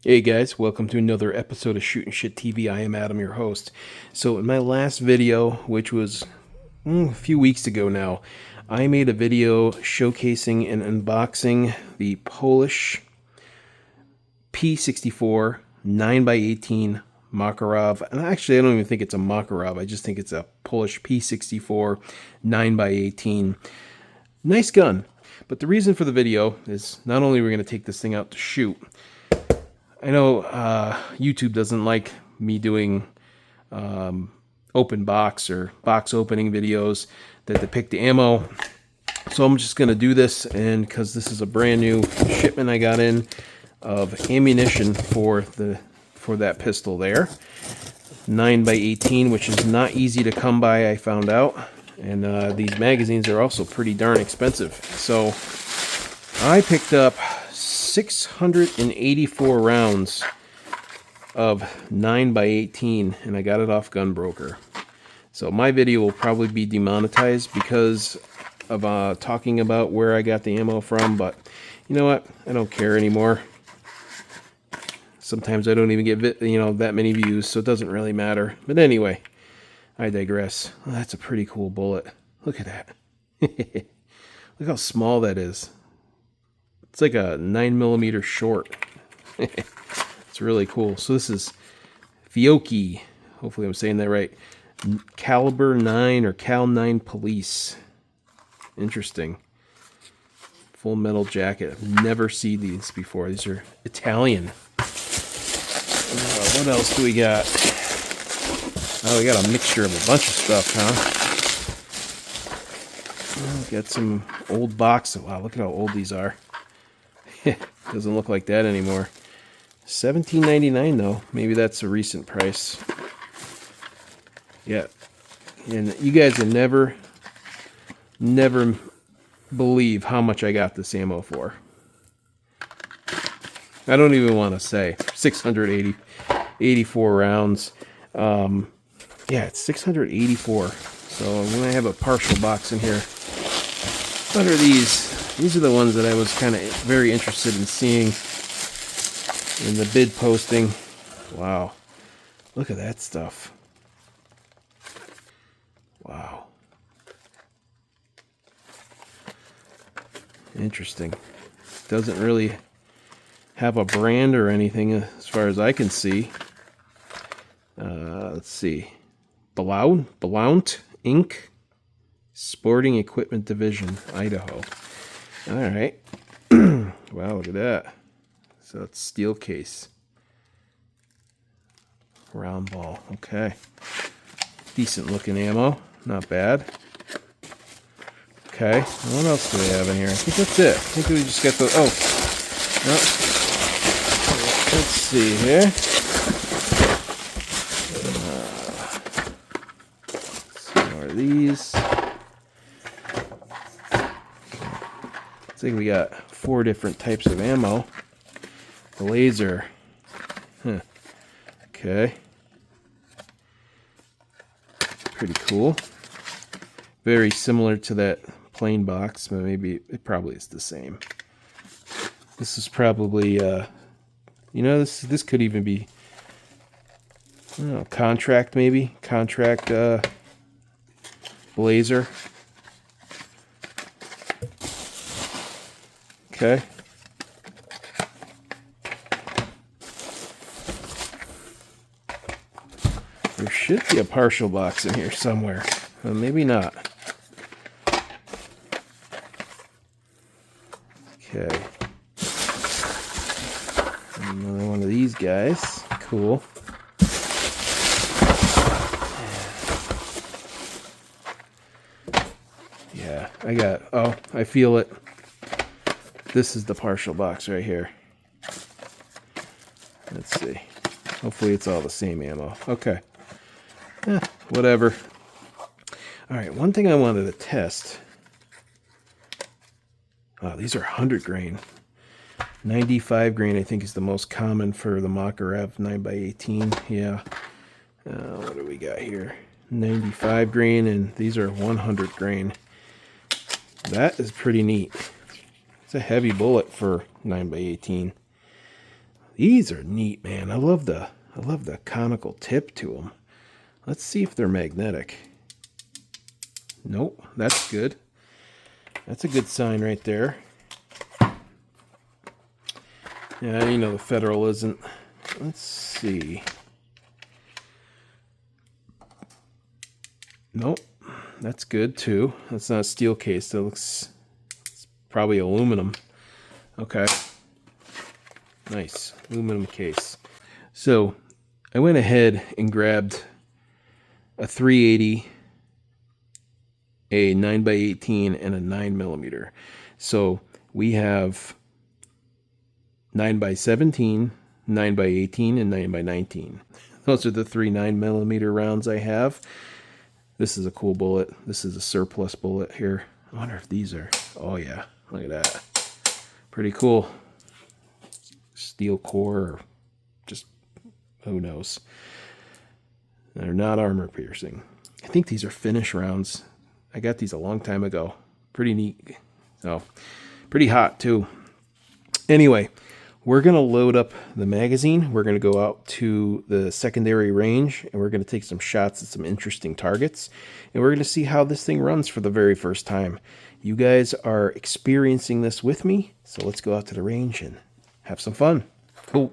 Hey guys, welcome to another episode of Shootin' Shit TV. I am Adam, your host. So in my last video, which was a few weeks ago now, I made a video showcasing and unboxing the Polish P64 9x18 Makarov. And actually, I don't even think it's a Makarov. I just think it's a Polish P64 9x18. Nice gun. But the reason for the video is not only are we going to take this thing out to shoot. I know YouTube doesn't like me doing open box or box opening videos that depict the ammo. So I'm just going to do this, and because this is a brand new shipment I got in of ammunition for that pistol there. 9x18, which is not easy to come by, I found out. And these magazines are also pretty darn expensive. So I picked up 684 rounds of 9x18, and I got it off Gunbroker. So my video will probably be demonetized because of talking about where I got the ammo from, but you know what? I don't care anymore. Sometimes I don't even get that many views, so it doesn't really matter. But anyway, I digress. Well, that's a pretty cool bullet. Look at that. Look how small that is. It's like a 9mm short. It's really cool. So this is Fiocchi. Hopefully I'm saying that right. Caliber 9 or Cal 9 Police. Interesting. Full metal jacket. I've never seen these before. These are Italian. What else do we got? Oh, we got a mixture of a bunch of stuff, huh? Oh, got some old boxes. Wow, look at how old these are. Doesn't look like that anymore. $17.99 though. Maybe that's a recent price. Yeah. And you guys will never believe how much I got this ammo for. I don't even want to say. 684 rounds. Yeah, it's 684. So I'm going to have a partial box in here. What are these? These are the ones that I was kind of very interested in seeing in the bid posting. Wow. Look at that stuff. Wow. Interesting. Doesn't really have a brand or anything as far as I can see. Let's see. Blount Inc. Sporting Equipment Division, Idaho. All right. Wow, look at that. So it's steel case. Round ball. Okay. Decent looking ammo. Not bad. Okay. What else do we have in here? I think that's it. I think we just got the... Oh. No. Let's see here. Some more of these. I think we got 4 different types of ammo. The laser. Huh. Okay. Pretty cool. Very similar to that plain box, but maybe it probably is the same. This is probably, this could even be, I don't know, contract maybe? Contract blazer. Okay. There should be a partial box in here somewhere. Well, maybe not. Okay. Another one of these guys. Cool. Yeah, I feel it. This is the partial box right here. Let's see. Hopefully it's all the same ammo. Okay. Whatever. Alright, one thing I wanted to test. Oh, these are 100 grain. 95 grain, I think, is the most common for the Makarov 9x18. Yeah. What do we got here? 95 grain, and these are 100 grain. That is pretty neat. It's a heavy bullet for 9x18. These are neat, man. I love the conical tip to them. Let's see if they're magnetic. Nope, that's good. That's a good sign right there. Yeah, you know the Federal isn't. Let's see. Nope, that's good too. That's not a steel case. That looks, it's probably aluminum. Okay. Nice, aluminum case. So I went ahead and grabbed a 380, a 9x18, and a 9mm. So we have 9x17, 9x18, and 9x19. Those are the 3 9mm rounds I have. This is a cool bullet. This is a surplus bullet here. I wonder if these are, oh yeah, look at that. Pretty cool. Steel core, or just, who knows. They're not armor piercing. I think these are finish rounds. I got these a long time ago. Pretty neat. So, pretty hot too. Anyway, we're going to load up the magazine. We're going to go out to the secondary range, and we're going to take some shots at some interesting targets. And we're going to see how this thing runs for the very first time. You guys are experiencing this with me, so let's go out to the range and have some fun. Cool.